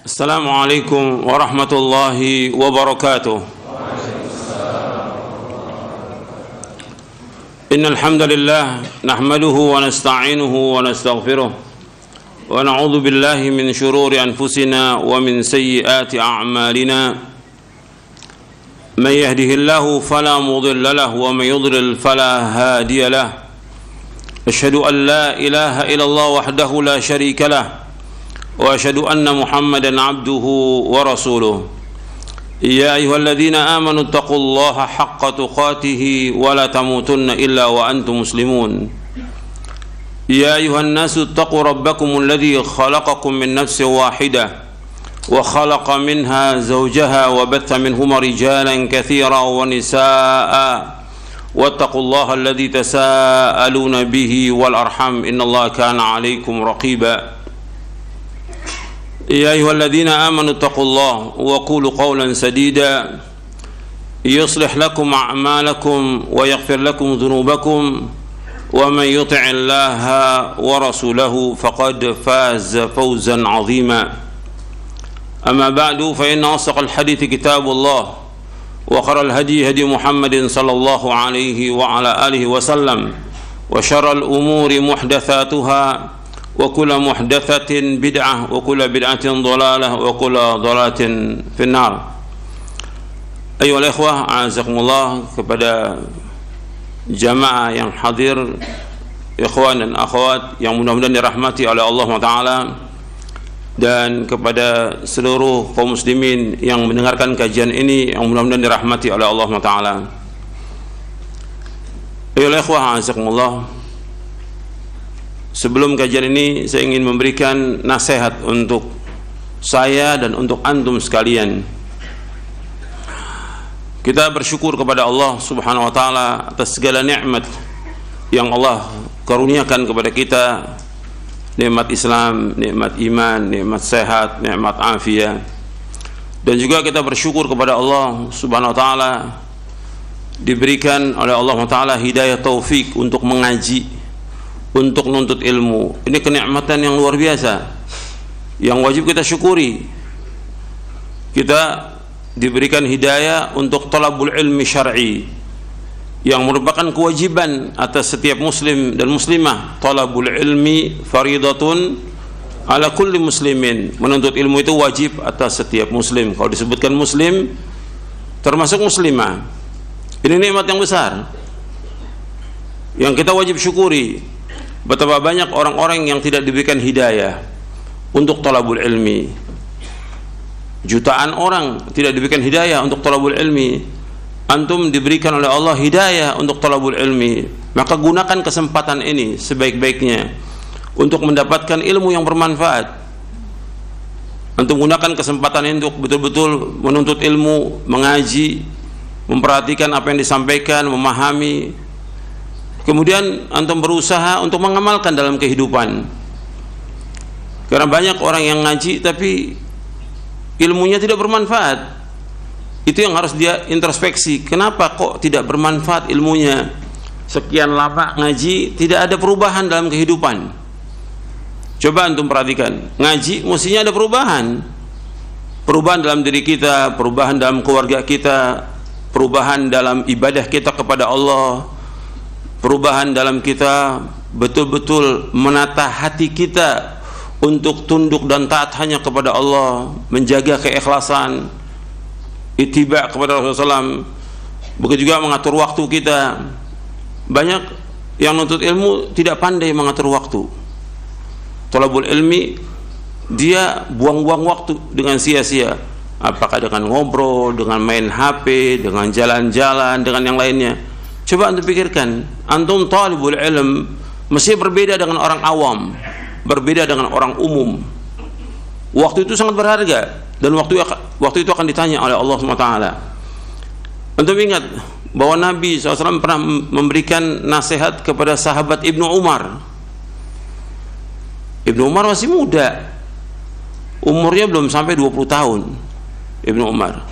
Assalamualaikum warahmatullahi wabarakatuh. Innal hamdalillah nahmaduhu wa nasta'inuhu wa nastaghfiruh wa na'udzu billahi min shururi anfusina wa min sayyiati a'malina. Man yahdihillahu fala mudilla lahu wa man yudlil fala hadiya lahu. Asyhadu an la ilaha illallah wahdahu la syarika lahu wa asyhadu anna Muhammadan abduhu wa rasuluh. Ya ayyuhalladzina amanu taqullaha haqqa tuqatih wa la tamutunna illa wa antum muslimun. Ya ayyuhan nasu taqu rabbakumul ladzi khalaqakum min nafsin wahidah wa khalaqa minha zawjaha wa batha minhuma rijalan katsiran wa nisaa'a wattaqullaha alladzi tasaaluna bihi wal arham innallaha kana 'alaikum raqiba. يا أيها الذين آمنوا اتقوا الله وقولوا قولا سديدا يصلح لكم أعمالكم ويغفر لكم ذنوبكم ومن يطع الله ورسوله فقد فاز فوزا عظيما. أما بعد فإن أصدق الحديث كتاب الله وخير الهدي هدي محمد صلى الله عليه وعلى آله وسلم وشر الأمور محدثاتها وكل محدثة بدعة وكل بدعة ضلالة وكل ضلالة في النار. Ayyuhal ikhwah, a'azakumullah, kepada jamaah yang hadir, ikhwan dan akhwat yang mudah-mudahan dirahmati oleh Allah Ta'ala, dan kepada seluruh kaum muslimin yang mendengarkan kajian ini yang mudah-mudahan dirahmati oleh Allah Ta'ala. Ayyuhal ikhwah, a'azakumullah, sebelum kajian ini saya ingin memberikan nasihat untuk saya dan untuk antum sekalian. Kita bersyukur kepada Allah Subhanahu wa taala atas segala nikmat yang Allah karuniakan kepada kita, nikmat Islam, nikmat iman, nikmat sehat, nikmat afiat. Dan juga kita bersyukur kepada Allah Subhanahu wa taala diberikan oleh Allah taala hidayah taufik untuk mengaji, untuk menuntut ilmu. Ini kenikmatan yang luar biasa yang wajib kita syukuri. Kita diberikan hidayah untuk talabul ilmi syar'i yang merupakan kewajiban atas setiap muslim dan muslimah. Talabul ilmi faridatun ala kulli muslimin. Menuntut ilmu itu wajib atas setiap muslim. Kalau disebutkan muslim termasuk muslimah. Ini nikmat yang besar yang kita wajib syukuri. Betapa banyak orang-orang yang tidak diberikan hidayah untuk talabul ilmi. Jutaan orang tidak diberikan hidayah untuk talabul ilmi. Antum diberikan oleh Allah hidayah untuk talabul ilmi. Maka gunakan kesempatan ini sebaik-baiknya untuk mendapatkan ilmu yang bermanfaat. Antum gunakan kesempatan ini untuk betul-betul menuntut ilmu, mengaji, memperhatikan apa yang disampaikan, memahami. Kemudian antum berusaha untuk mengamalkan dalam kehidupan. Karena banyak orang yang ngaji tapi ilmunya tidak bermanfaat. Itu yang harus dia introspeksi. Kenapa kok tidak bermanfaat ilmunya? Sekian lama ngaji tidak ada perubahan dalam kehidupan. Coba antum perhatikan, ngaji mestinya ada perubahan. Perubahan dalam diri kita, perubahan dalam keluarga kita, perubahan dalam ibadah kita kepada Allah, perubahan dalam kita betul-betul menata hati kita untuk tunduk dan taat hanya kepada Allah, menjaga keikhlasan, ittiba kepada Rasulullah SAW. Begitu juga mengatur waktu kita. Banyak yang menuntut ilmu tidak pandai mengatur waktu. Thalabul ilmi, dia buang-buang waktu dengan sia-sia. Apakah dengan ngobrol, dengan main HP, dengan jalan-jalan, dengan yang lainnya. Coba antum pikirkan, antum talibul ilm mesti berbeda dengan orang awam, berbeda dengan orang umum. Waktu itu sangat berharga dan waktu itu akan ditanya oleh Allah SWT. Antum ingat bahwa Nabi SAW pernah memberikan nasihat kepada sahabat Ibnu Umar. Ibnu Umar masih muda, umurnya belum sampai 20 tahun. Ibnu Umar,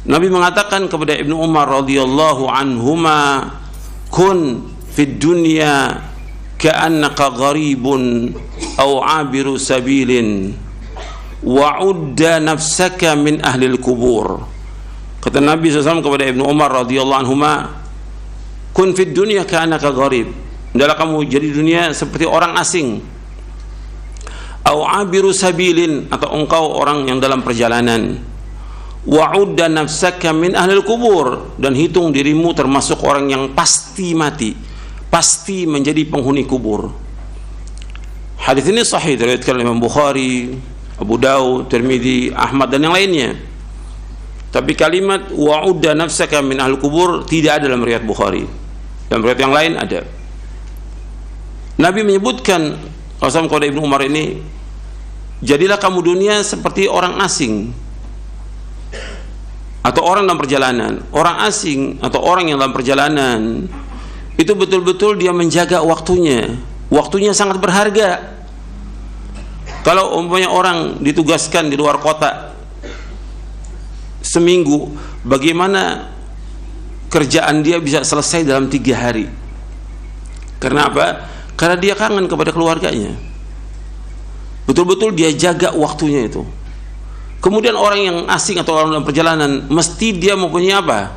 Nabi mengatakan kepada Ibnu Umar radhiyallahu anhuma, kun fid dunya ka'annaka gharibun aw abiru sabilin wa'udda nafsaka min ahlil kubur. Kata Nabi SAW kepada Ibnu Umar radhiyallahu anhuma, kun fid dunya ka'annaka gharib, hendaklah kamu jadi dunia seperti orang asing, au abiru sabilin, atau engkau orang yang dalam perjalanan, wa'udda nafsaka min ahlil kubur, dan hitung dirimu termasuk orang yang pasti mati, pasti menjadi penghuni kubur. Hadis ini sahih diriwayatkan oleh Imam Bukhari, Abu Daud, Tirmidzi, Ahmad dan yang lainnya. Tapi kalimat wa'udda nafsaka min ahlil kubur tidak ada dalam riwayat Bukhari. Dalam riwayat yang lain ada. Nabi menyebutkan kepada Ibnu Umar ini, jadilah kamu dunia seperti orang asing atau orang dalam perjalanan. Orang asing atau orang yang dalam perjalanan itu betul-betul dia menjaga waktunya. Waktunya sangat berharga. Kalau umpamanya orang ditugaskan di luar kota seminggu, bagaimana kerjaan dia bisa selesai dalam 3 hari? Karena apa? Karena dia kangen kepada keluarganya. Betul-betul dia jaga waktunya itu. Kemudian orang yang asing atau orang dalam perjalanan, mesti dia mempunyai apa?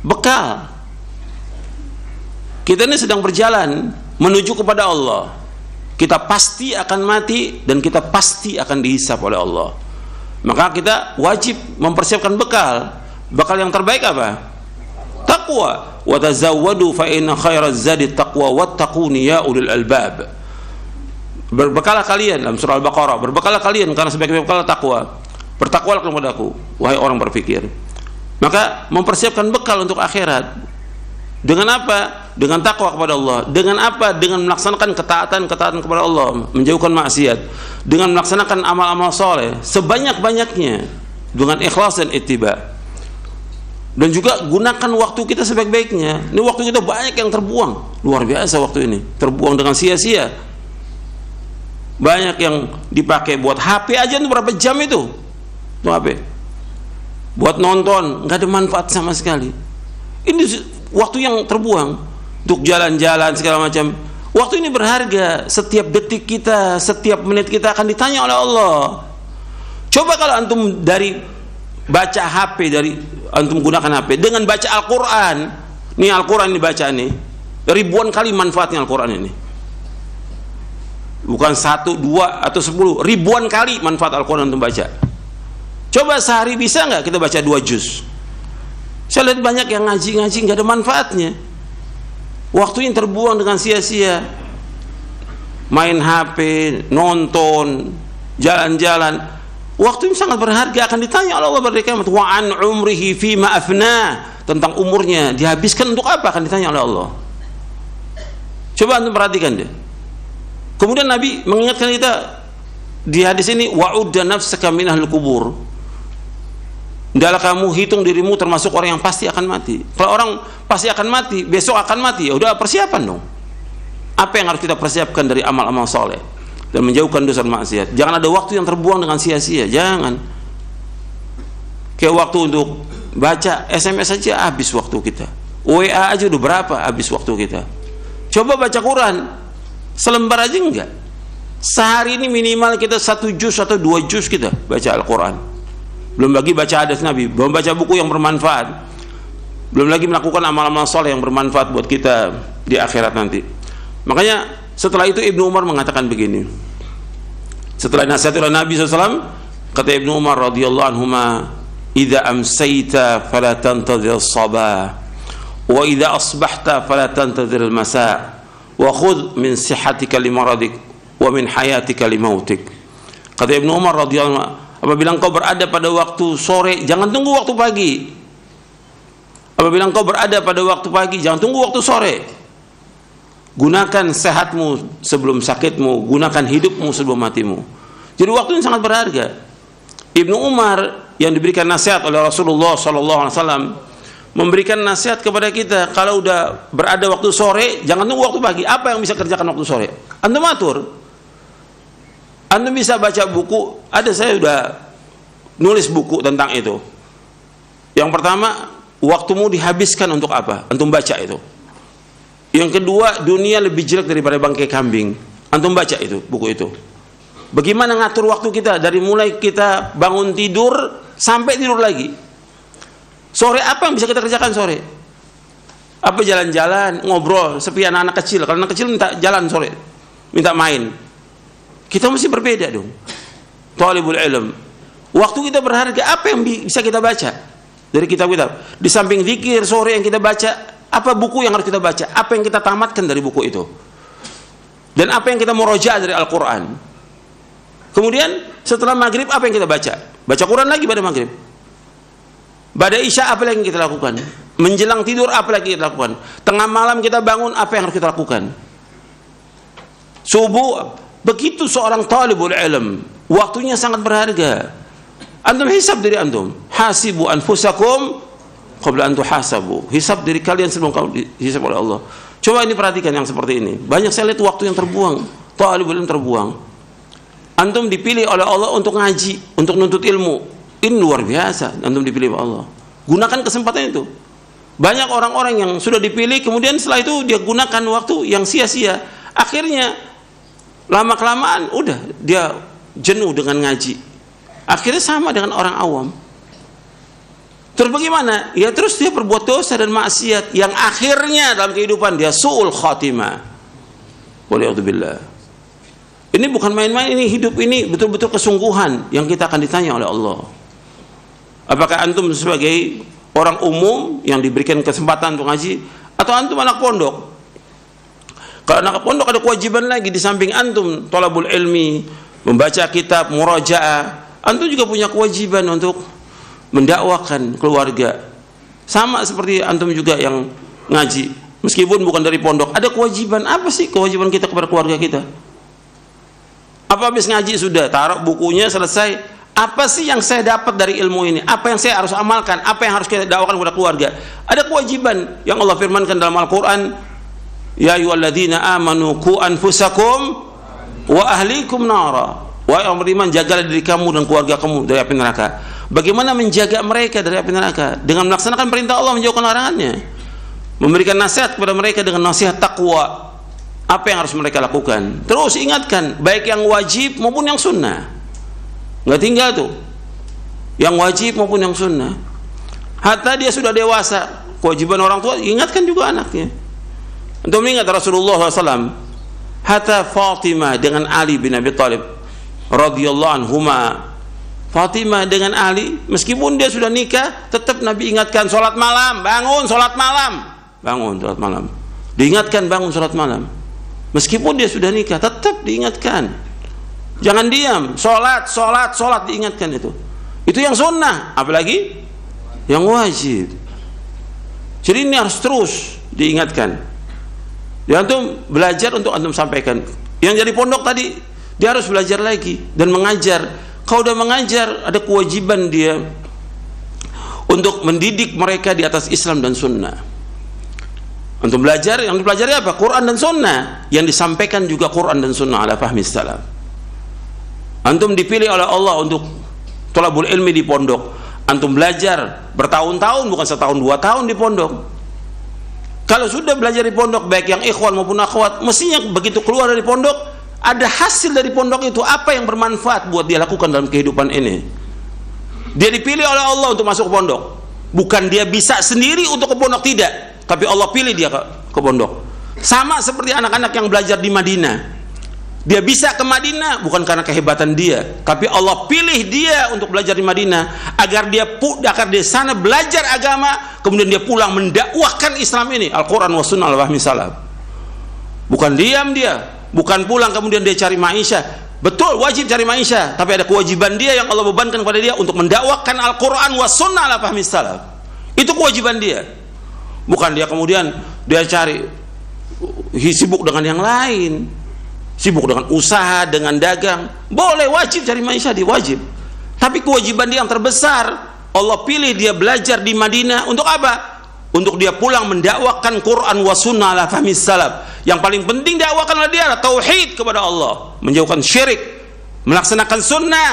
Bekal. Kita ini sedang berjalan menuju kepada Allah. Kita pasti akan mati dan kita pasti akan dihisab oleh Allah. Maka kita wajib mempersiapkan bekal. Bekal yang terbaik apa? Taqwa. Wa tazawwadu fa inna khairaz zadi taqwa wattaquni ya ulil albab. Berbekalah kalian, dalam surah Al-Baqarah, berbekalah kalian karena sebagai bekal takwa. Bertakwalah kepadaku, wahai orang berpikir. Maka mempersiapkan bekal untuk akhirat. Dengan apa? Dengan takwa kepada Allah. Dengan apa? Dengan melaksanakan ketaatan kepada Allah, menjauhkan maksiat, dengan melaksanakan amal-amal soleh sebanyak-banyaknya, dengan ikhlas dan ittiba. Dan juga gunakan waktu kita sebaik-baiknya. Ini waktu kita banyak yang terbuang, luar biasa waktu ini, terbuang dengan sia-sia. Banyak yang dipakai buat HP aja, itu berapa jam itu? Itu HP. Buat nonton, nggak ada manfaat sama sekali. Ini waktu yang terbuang untuk jalan-jalan segala macam. Waktu ini berharga. Setiap detik kita, setiap menit kita akan ditanya oleh Allah. Coba kalau antum dari baca HP, dari antum gunakan HP dengan baca Al-Quran. Nih Al-Quran dibaca nih, ribuan kali manfaatnya Al-Quran ini. Bukan 1, 2 atau 10, ribuan kali manfaat Al-Quran antum baca. Coba sehari bisa nggak kita baca 2 juz? Saya lihat banyak yang ngaji nggak ada manfaatnya. Waktu yang terbuang dengan sia-sia. Main HP, nonton, jalan-jalan. Waktu ini sangat berharga, akan ditanya oleh Allah pada kiamat. Wa an umrihi fima afna, tentang umurnya dihabiskan untuk apa, akan ditanya oleh Allah. Coba antum perhatikan deh. Kemudian Nabi mengingatkan kita di hadis ini, wa'udda nafsaka min ahlil kubur. Hendaklah kamu hitung dirimu termasuk orang yang pasti akan mati. Kalau orang pasti akan mati, besok akan mati, ya udah persiapan dong. Apa yang harus kita persiapkan dari amal-amal soleh dan menjauhkan dosa maksiat? Jangan ada waktu yang terbuang dengan sia-sia, jangan. Kayak waktu untuk baca SMS saja habis waktu kita. WA aja udah berapa habis waktu kita. Coba baca Quran, selembar aja enggak. Sehari ini minimal kita 1 juz atau 2 juz kita baca Al-Quran. Belum lagi baca hadis Nabi, belum baca buku yang bermanfaat, belum lagi melakukan amal-amal soleh yang bermanfaat buat kita di akhirat nanti. Makanya setelah itu Ibnu Umar mengatakan begini, setelah nasihat oleh Nabi SAW, kata Ibnu Umar radhiyallahu anhuma, idza amsayta fala tantadhir as-sabah wa idza asbahta fala tantadhir al-masa wa khudh min sihhatika limaradik wa min hayatika limautik. Kata Ibnu Umar radhiyallahu anhu, apabila engkau berada pada waktu sore, jangan tunggu waktu pagi. Apabila engkau berada pada waktu pagi, jangan tunggu waktu sore. Gunakan sehatmu sebelum sakitmu, gunakan hidupmu sebelum matimu. Jadi waktu ini sangat berharga. Ibnu Umar yang diberikan nasihat oleh Rasulullah SAW memberikan nasihat kepada kita, kalau udah berada waktu sore, jangan tunggu waktu pagi. Apa yang bisa kerjakan waktu sore? Antum atur. Antum bisa baca buku, ada saya sudah nulis buku tentang itu. Yang pertama, waktumu dihabiskan untuk apa? Antum baca itu. Yang kedua, dunia lebih jelek daripada bangkai kambing. Antum baca itu, buku itu. Bagaimana ngatur waktu kita dari mulai kita bangun tidur sampai tidur lagi. Sore apa yang bisa kita kerjakan sore? Apa jalan-jalan, ngobrol, sepi anak-anak kecil. Kalau anak kecil minta jalan sore, minta main. Kita mesti berbeda dong. Thalibul ilm. Waktu kita berharga, apa yang bisa kita baca dari kitab-kitab? Di samping zikir sore yang kita baca, apa buku yang harus kita baca? Apa yang kita tamatkan dari buku itu? Dan apa yang kita murojaah dari Al-Quran? Kemudian setelah maghrib apa yang kita baca? Baca Quran lagi pada maghrib. Pada isya apa lagi yang kita lakukan? Menjelang tidur apa lagi kita lakukan? Tengah malam kita bangun apa yang harus kita lakukan? Subuh. Begitu seorang talibul ilm, waktunya sangat berharga. Antum hisab diri antum. Hasibu anfusakum qabla an tuhasabu. Hisab diri kalian sebelum kamu dihisab oleh Allah. Coba ini perhatikan yang seperti ini. Banyak saya lihat waktu yang terbuang. Talibul ilm terbuang. Antum dipilih oleh Allah untuk ngaji, untuk nuntut ilmu. Ini luar biasa. Antum dipilih oleh Allah. Gunakan kesempatan itu. Banyak orang-orang yang sudah dipilih, kemudian setelah itu dia gunakan waktu yang sia-sia. Akhirnya lama-kelamaan udah dia jenuh dengan ngaji. Akhirnya sama dengan orang awam. Terus bagaimana? Ya terus dia berbuat dosa dan maksiat yang akhirnya dalam kehidupan dia su'ul khatimah. Waliyadzubillah. Ini bukan main-main, ini hidup ini betul-betul kesungguhan yang kita akan ditanya oleh Allah. Apakah antum sebagai orang umum yang diberikan kesempatan untuk ngaji, atau antum anak pondok? Kalau anak pondok ada kewajiban lagi di samping antum thalabul ilmi, membaca kitab, murajaah, antum juga punya kewajiban untuk mendakwakan keluarga. Sama seperti antum juga yang ngaji, meskipun bukan dari pondok, ada kewajiban. Apa sih kewajiban kita kepada keluarga kita? Apa habis ngaji sudah, taruh bukunya, selesai? Apa sih yang saya dapat dari ilmu ini? Apa yang saya harus amalkan? Apa yang harus kita dakwakan kepada keluarga? Ada kewajiban yang Allah firmankan dalam Al-Quran, ya ayyuhalladzina amanu qu anfusakum wa ahlikum nara. Wahai orang beriman, jagalah diri kamu dan keluarga kamu dari api neraka. Bagaimana menjaga mereka dari api neraka? Dengan melaksanakan perintah Allah, menjauhkan larangannya. Memberikan nasihat kepada mereka dengan nasihat takwa. Apa yang harus mereka lakukan? Terus ingatkan, baik yang wajib maupun yang sunnah. Nggak tinggal tuh, yang wajib maupun yang sunnah. Hatta dia sudah dewasa, kewajiban orang tua, ingatkan juga anaknya. Untuk mengingat Rasulullah SAW, hatta Fatimah dengan Ali bin Abi Thalib radhiyallahu anhuma. Fatimah dengan Ali, meskipun dia sudah nikah, tetap Nabi ingatkan sholat malam, bangun sholat malam, bangun sholat malam. Diingatkan bangun sholat malam. Meskipun dia sudah nikah, tetap diingatkan. Jangan diam, sholat diingatkan itu. Itu yang sunnah, apalagi yang wajib. Jadi ini harus terus diingatkan. Ya, antum belajar untuk antum sampaikan. Yang jadi pondok tadi, dia harus belajar lagi dan mengajar. Kalau udah mengajar, ada kewajiban dia untuk mendidik mereka di atas Islam dan sunnah. Untuk belajar, yang dipelajari apa? Quran dan sunnah. Yang disampaikan juga Quran dan sunnah ala fahmi salaf. Antum dipilih oleh Allah untuk thalabul ilmi di pondok. Antum belajar bertahun-tahun, bukan setahun 2 tahun di pondok. Kalau sudah belajar di pondok, baik yang ikhwan maupun akhwat, mestinya begitu keluar dari pondok, ada hasil dari pondok itu, apa yang bermanfaat buat dia lakukan dalam kehidupan ini. Dia dipilih oleh Allah untuk masuk ke pondok. Bukan dia bisa sendiri untuk ke pondok, tidak. Tapi Allah pilih dia ke pondok. Sama seperti anak-anak yang belajar di Madinah. Dia bisa ke Madinah bukan karena kehebatan dia, tapi Allah pilih dia untuk belajar di Madinah agar dia di sana belajar agama, kemudian dia pulang mendakwahkan Islam ini, Al-Quran wa sunnah al-fahmi salaf. Bukan diam dia, bukan pulang kemudian dia cari maisha. Betul, wajib cari maisha, tapi ada kewajiban dia yang Allah bebankan kepada dia untuk mendakwahkan Al-Quran wa sunnah al-fahmi salaf. Itu kewajiban dia. Bukan dia kemudian dia cari sibuk dengan yang lain, sibuk dengan usaha, dengan dagang. Boleh, wajib cari maisha, dia wajib. Tapi kewajiban dia yang terbesar, Allah pilih dia belajar di Madinah untuk apa? Untuk dia pulang mendakwakan Quran wa sunnah ala fahmi salaf. Yang paling penting dakwakan oleh dia adalah tauhid kepada Allah, menjauhkan syirik, melaksanakan sunnah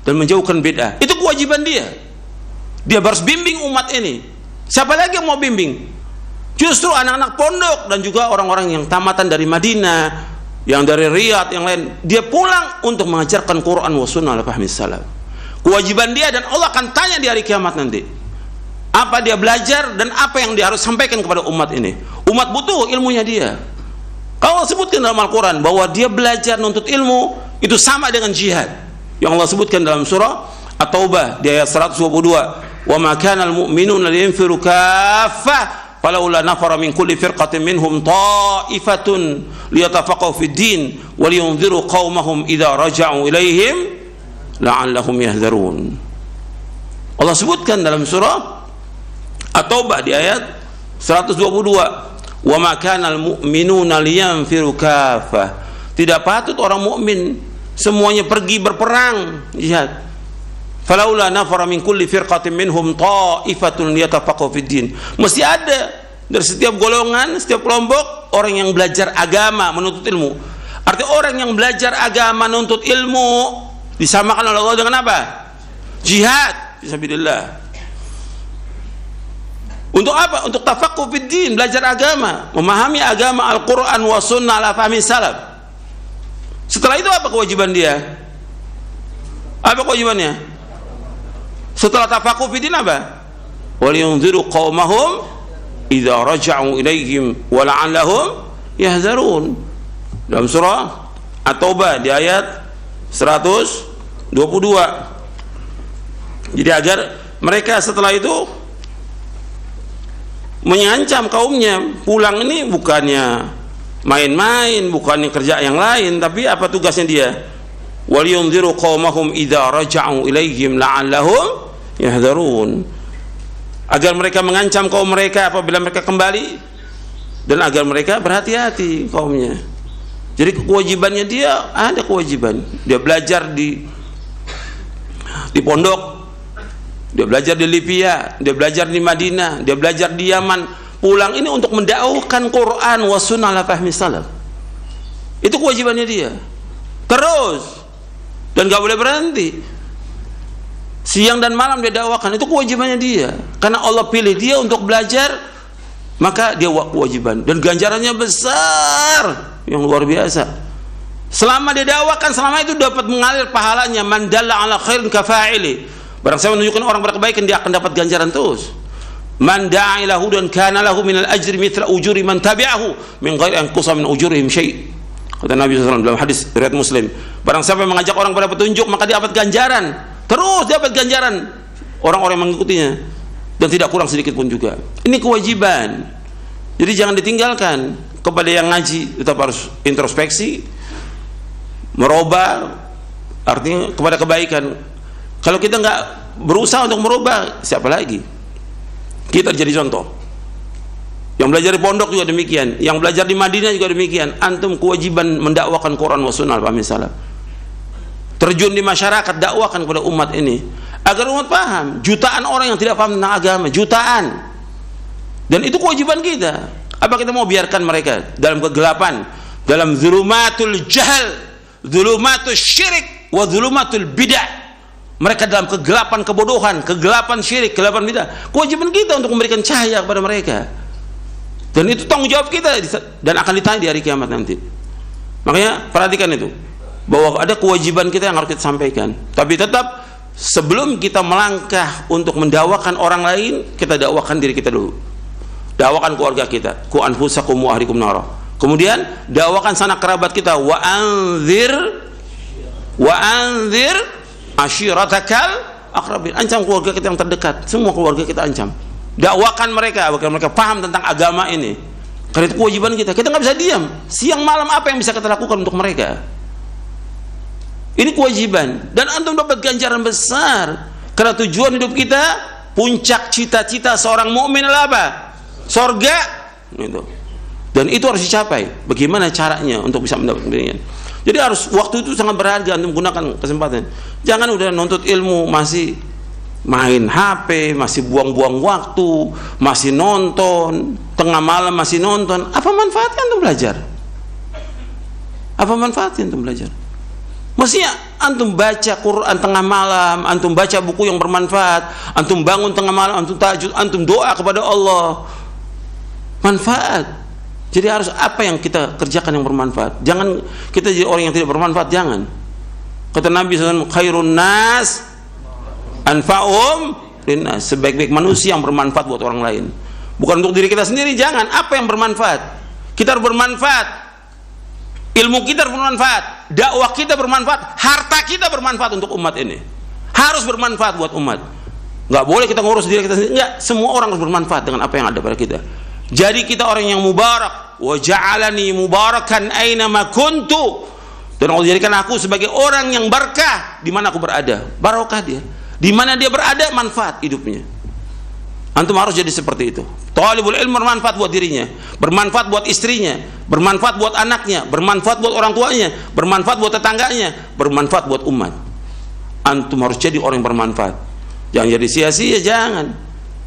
dan menjauhkan bid'ah. Itu kewajiban dia. Dia harus bimbing umat ini. Siapa lagi yang mau bimbing? Justru anak-anak pondok dan juga orang-orang yang tamatan dari Madinah, yang dari Riyadh, yang lain, dia pulang untuk mengajarkan Quran wa sunnah ala fahmi salaf. Kewajiban dia, dan Allah akan tanya di hari kiamat nanti, apa dia belajar dan apa yang dia harus sampaikan kepada umat ini. Umat butuh ilmunya dia. Kalau Allah sebutkan dalam Al-Quran bahwa dia belajar nuntut ilmu itu sama dengan jihad, yang Allah sebutkan dalam surah At-Taubah di ayat 122, wa ma kana al-mu'minuna liyanfiru kaffah falaula nafara min kulli firqatin minhum ta'ifatun liyatafaqahu fid din wa liyunziru qaumahum idza raja'u ilaihim la'allahum yahdharun. Allah sebutkan dalam surah At-Taubah di ayat 122, wa ma kana al-mu'minuna liyanfiru kaffah, tidak patut orang mukmin semuanya pergi berperang jihad. Falaula nafara min kulli firqatin minhum ta'ifatun liyatafaqahu fid din. Mesti ada dari setiap golongan, setiap kelompok orang yang belajar agama, menuntut ilmu. Artinya orang yang belajar agama, menuntut ilmu disamakan oleh Allah dengan apa? Jihad fisabilillah. Untuk apa? Untuk tafaqquh fid din, belajar agama, memahami agama Al-Qur'an wa sunnah ala fahmi salaf. Setelah itu apa kewajiban dia? Apa kewajibannya? Setelah tafaqquh fi din apa? Waliyunziru qaumahum idza raja'u ilaihim wa la'allahum yahzarun. Dalam surah At-Taubah di ayat 122. Jadi agar mereka setelah itu mengancam kaumnya, pulang ini bukannya main-main, bukannya kerja yang lain, tapi apa tugasnya dia? Waliyunziru qaumahum idza raja'u ilaihim la'allahum yahdharun, agar mereka mengancam kaum mereka apabila mereka kembali, dan agar mereka berhati-hati kaumnya. Jadi kewajibannya dia, ada kewajiban dia belajar di pondok, dia belajar di Libya, dia belajar di Madinah, dia belajar di Yaman, pulang ini untuk mendakwahkan Quran wa sunnah ala fahmi salaf. Itu kewajibannya dia terus, dan gak boleh berhenti. Siang dan malam dia dakwakan, itu kewajibannya dia. Karena Allah pilih dia untuk belajar, maka dia kewajiban, dan ganjarannya besar yang luar biasa. Selama dia dakwakan, selama itu dapat mengalir pahalanya. Man dalla ala khairin kafa'ili, barang siapa menunjukkan orang berkebaikan, dia akan dapat ganjaran terus. Man da'a ila hudan kana lahu minal ajri mithla ujuri man tabi'ahu min ghairi an qusa min ujurihim syai'. Kata Nabi SAW dalam hadis riwayat Muslim, barang siapa yang mengajak orang pada petunjuk, maka dia dapat ganjaran, terus dapat ganjaran orang-orang yang mengikutinya, dan tidak kurang sedikit pun juga. Ini kewajiban. Jadi jangan ditinggalkan. Kepada yang ngaji tetap harus introspeksi, merubah, artinya kepada kebaikan. Kalau kita nggak berusaha untuk merubah, siapa lagi? Kita jadi contoh. Yang belajar di pondok juga demikian, yang belajar di Madinah juga demikian. Antum kewajiban mendakwakan Quran wa sunnah al-fahmi salaf. Terjun di masyarakat, dakwakan kepada umat ini agar umat paham. Jutaan orang yang tidak paham tentang agama, jutaan. Dan itu kewajiban kita. Apa kita mau biarkan mereka dalam kegelapan, dalam zulumatul jahal, zulumatul syirik wa zulumatul bidah? Mereka dalam kegelapan kebodohan, kegelapan syirik, kegelapan bidah. Kewajiban kita untuk memberikan cahaya kepada mereka. Dan itu tanggung jawab kita, dan akan ditanya di hari kiamat nanti. Makanya perhatikan itu, bahwa ada kewajiban kita yang harus kita sampaikan. Tapi tetap sebelum kita melangkah untuk mendakwakan orang lain, kita dakwakan diri kita dulu. Dakwakan keluarga kita, ku anfusakum wa ahlikum nara. Kemudian dakwakan sanak kerabat kita, wa anzir ashiratakal aqrabin. Ancam keluarga kita yang terdekat, semua keluarga kita ancam. Dakwakan mereka agar mereka paham tentang agama ini. Karena itu kewajiban kita. Kita nggak bisa diam. Siang malam apa yang bisa kita lakukan untuk mereka? Ini kewajiban. Dan antum dapat ganjaran besar. Karena tujuan hidup kita, puncak cita-cita seorang mukmin adalah apa? Sorga. Gitu. Dan itu harus dicapai. Bagaimana caranya untuk bisa mendapatkan ini? Jadi harus, waktu itu sangat berharga antum gunakan kesempatan. Jangan udah nuntut ilmu masih main HP, masih buang-buang waktu, masih nonton, tengah malam masih nonton. Apa manfaatnya antum belajar? Apa manfaatnya antum belajar? Mestinya antum baca Quran tengah malam, antum baca buku yang bermanfaat, antum bangun tengah malam, antum tahajud, antum doa kepada Allah. Manfaat. Jadi harus apa yang kita kerjakan yang bermanfaat. Jangan kita jadi orang yang tidak bermanfaat, jangan. Kata Nabi SAW, khairun nas anfa'um linnas, sebaik-baik manusia yang bermanfaat buat orang lain. Bukan untuk diri kita sendiri, jangan. Apa yang bermanfaat? Kita harus bermanfaat. Ilmu kita harus bermanfaat, dakwah kita bermanfaat, harta kita bermanfaat untuk umat ini. Harus bermanfaat buat umat. Nggak boleh kita ngurus diri kita sendiri. Nggak, semua orang harus bermanfaat dengan apa yang ada pada kita. Jadi kita orang yang mubarak. Wa ja'alani mubarakan aina ma kuntu. Dan Allah jadikan aku sebagai orang yang berkah di mana aku berada. Barokah dia. Di mana dia berada, manfaat hidupnya. Antum harus jadi seperti itu. Thalibul ilm bermanfaat buat dirinya, bermanfaat buat istrinya, bermanfaat buat anaknya, bermanfaat buat orang tuanya, bermanfaat buat tetangganya, bermanfaat buat umat. Antum harus jadi orang yang bermanfaat. Jangan jadi sia-sia, jangan.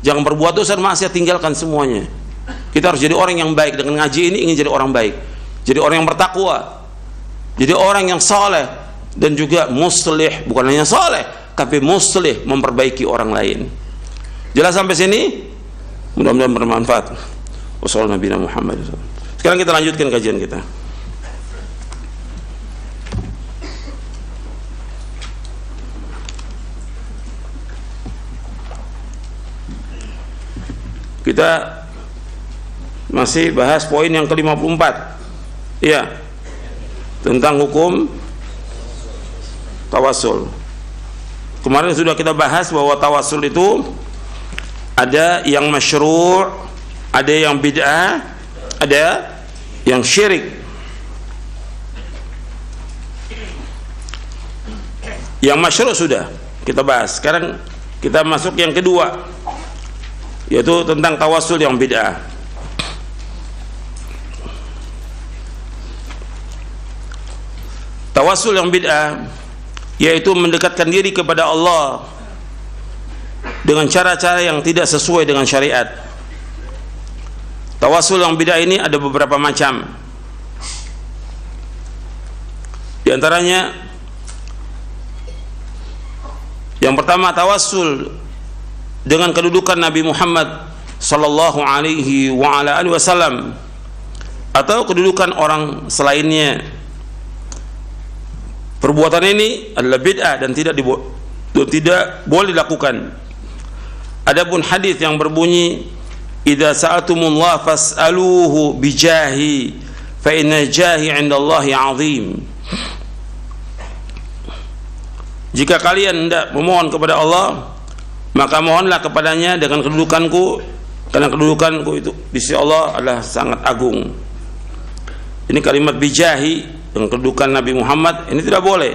Jangan berbuat dosa dan maksiat, tinggalkan semuanya. Kita harus jadi orang yang baik. Dengan ngaji ini ingin jadi orang baik, jadi orang yang bertakwa, jadi orang yang saleh, dan juga muslih. Bukan hanya saleh, tapi muslih, memperbaiki orang lain. Jelas sampai sini? Mudah-mudahan bermanfaat. Wassalamualaikum warahmatullahi wabarakatuh. Sekarang kita lanjutkan kajian kita. Kita masih bahas poin yang ke-54. Iya. Tentang hukum tawassul. Kemarin sudah kita bahas bahwa tawassul itu ada yang masyru', ada yang bid'ah, ada yang syirik. Yang masyru' sudah kita bahas. Sekarang kita masuk yang kedua, yaitu tentang tawassul yang bid'ah. Tawassul yang bid'ah yaitu mendekatkan diri kepada Allah dengan cara-cara yang tidak sesuai dengan syariat. Tawassul yang bid'ah ini ada beberapa macam. Di antaranya, yang pertama, tawassul dengan kedudukan Nabi Muhammad sallallahu alaihi wa ala alihi wasallam atau kedudukan orang selainnya. Perbuatan ini adalah bid'ah dan tidak boleh dilakukan. Adapun hadis yang berbunyi idza sa'atumullah fas'aluhu bijahi fa inna jahi 'indallahi 'azim. Jika kalian hendak memohon kepada Allah, maka mohonlah kepadanya dengan kedudukanku, karena kedudukanku itu di sisi Allah adalah sangat agung. Ini kalimat bijahi dengan kedudukan Nabi Muhammad ini tidak boleh.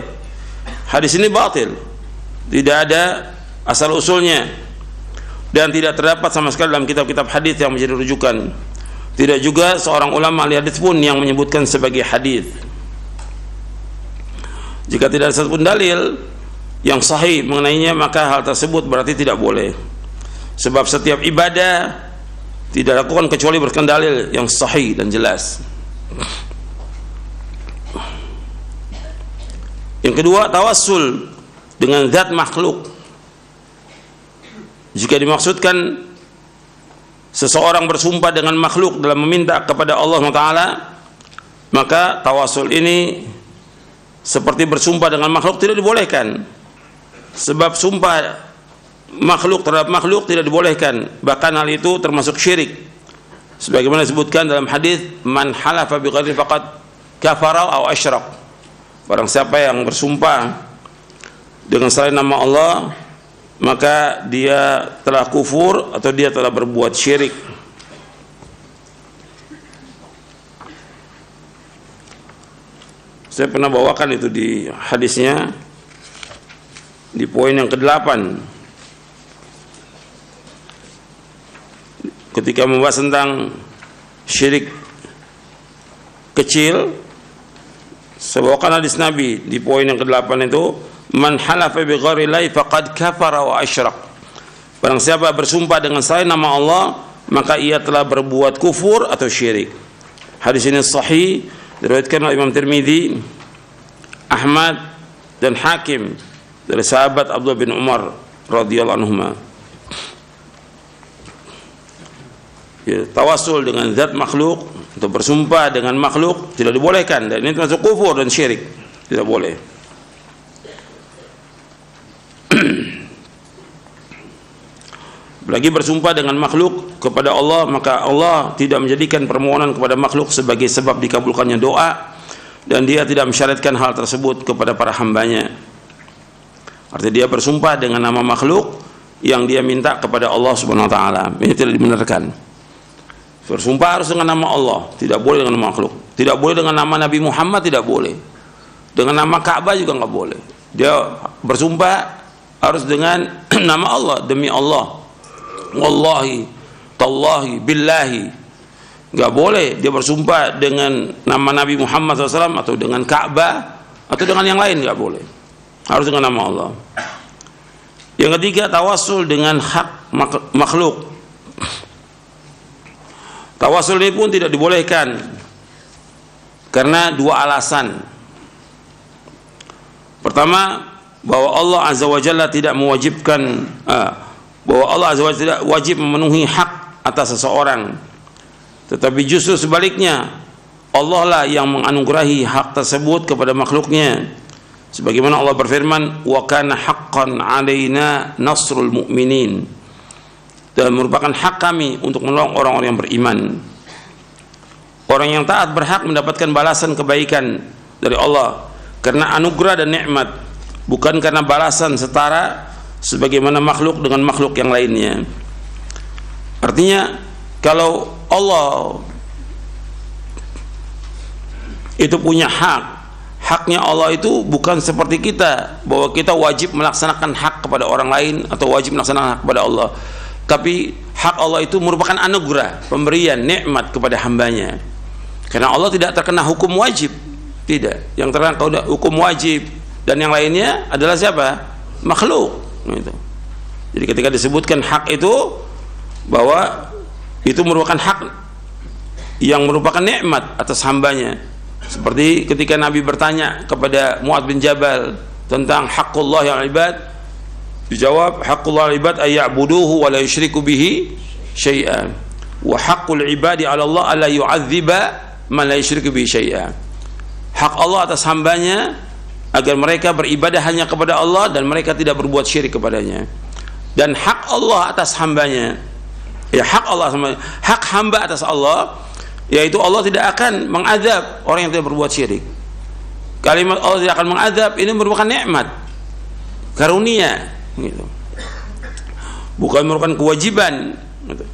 Hadis ini batil, tidak ada asal usulnya, dan tidak terdapat sama sekali dalam kitab-kitab hadis yang menjadi rujukan. Tidak juga seorang ulama ahli hadis pun yang menyebutkan sebagai hadis. Jika tidak ada satupun dalil yang sahih mengenainya, maka hal tersebut berarti tidak boleh. Sebab setiap ibadah tidak dilakukan kecuali berdasarkan dalil yang sahih dan jelas. Yang kedua, tawassul dengan zat makhluk. Jika dimaksudkan seseorang bersumpah dengan makhluk dalam meminta kepada Allah SWT, maka tawassul ini seperti bersumpah dengan makhluk tidak dibolehkan. Sebab sumpah makhluk terhadap makhluk tidak dibolehkan, bahkan hal itu termasuk syirik. Sebagaimana disebutkan dalam hadis, man halafa bi ghairi faqad kafara aw asyrak. Barang siapa yang bersumpah dengan selain nama Allah, maka dia telah kufur atau dia telah berbuat syirik. Saya pernah bawakan itu di hadisnya di poin yang ke-8 ketika membahas tentang syirik kecil. Saya bawakan hadis Nabi di poin yang ke-8 itu, man halafa bi ghairi llahi faqad kafara wa asyrak. Barang siapa bersumpah dengan selain nama Allah, maka ia telah berbuat kufur atau syirik. Hadis ini sahih, diriwayatkan oleh Imam Tirmidzi, Ahmad dan Hakim dari sahabat Abdullah bin Umar radhiyallahu anhuma. Ya, tawassul dengan zat makhluk untuk bersumpah dengan makhluk tidak dibolehkan, dan ini termasuk kufur dan syirik, tidak boleh. Apalagi bersumpah dengan makhluk kepada Allah, maka Allah tidak menjadikan permohonan kepada makhluk sebagai sebab dikabulkannya doa, dan dia tidak mensyaratkan hal tersebut kepada para hambanya. Artinya dia bersumpah dengan nama makhluk yang dia minta kepada Allah Subhanahu wa taala, ini tidak dibenarkan. Bersumpah harus dengan nama Allah, tidak boleh dengan nama makhluk. Tidak boleh dengan nama Nabi Muhammad, tidak boleh. Dengan nama Ka'bah juga nggak boleh. Dia bersumpah harus dengan nama Allah, demi Allah, wallahi, tallahi, billahi. Nggak boleh dia bersumpah dengan nama Nabi Muhammad SAW atau dengan Ka'bah atau dengan yang lain, nggak boleh. Harus dengan nama Allah. Yang ketiga, tawassul dengan hak makhluk. Tawassul ini pun tidak dibolehkan karena dua alasan. Pertama, bahwa Allah Azza wa Jalla tidak mewajibkan, bahwa Allah Azza wa Jalla tidak wajib memenuhi hak atas seseorang, tetapi justru sebaliknya, Allah lah yang menganugerahi hak tersebut kepada makhluknya. Sebagaimana Allah berfirman, wa kana haqqan alaina nasrul mu'minin, dan merupakan hak kami untuk menolong orang-orang yang beriman. Orang yang taat berhak mendapatkan balasan kebaikan dari Allah karena anugerah dan nikmat, bukan karena balasan setara sebagaimana makhluk dengan makhluk yang lainnya. Artinya, kalau Allah itu punya hak, haknya Allah itu bukan seperti kita, bahwa kita wajib melaksanakan hak kepada orang lain atau wajib melaksanakan hak kepada Allah. Tapi hak Allah itu merupakan anugerah, pemberian, nikmat kepada hambanya. Karena Allah tidak terkena hukum wajib, tidak. Yang terkena hukum wajib dan yang lainnya adalah siapa? Makhluk. Gitu. Jadi ketika disebutkan hak itu, bahwa itu merupakan hak yang merupakan nikmat atas hambanya. Seperti ketika Nabi bertanya kepada Mu'adz bin Jabal tentang haqqullah yang ibad, dijawab, haqqullah al-ibad ayya'buduhu wa la yusyriku bihi syai'an, wa haqqul ibadi 'ala Allah alla yu'adziba man la yusyriku bihi syai'an. Hak Allah atas hambanya agar mereka beribadah hanya kepada Allah dan mereka tidak berbuat syirik kepadanya. Dan hak Allah atas hambanya, ya hak Allah, hak hamba atas Allah, yaitu Allah tidak akan mengazab orang yang tidak berbuat syirik. Kalimat Allah tidak akan mengazab ini merupakan nikmat, karunia, gitu. Bukan merupakan kewajiban, gitu.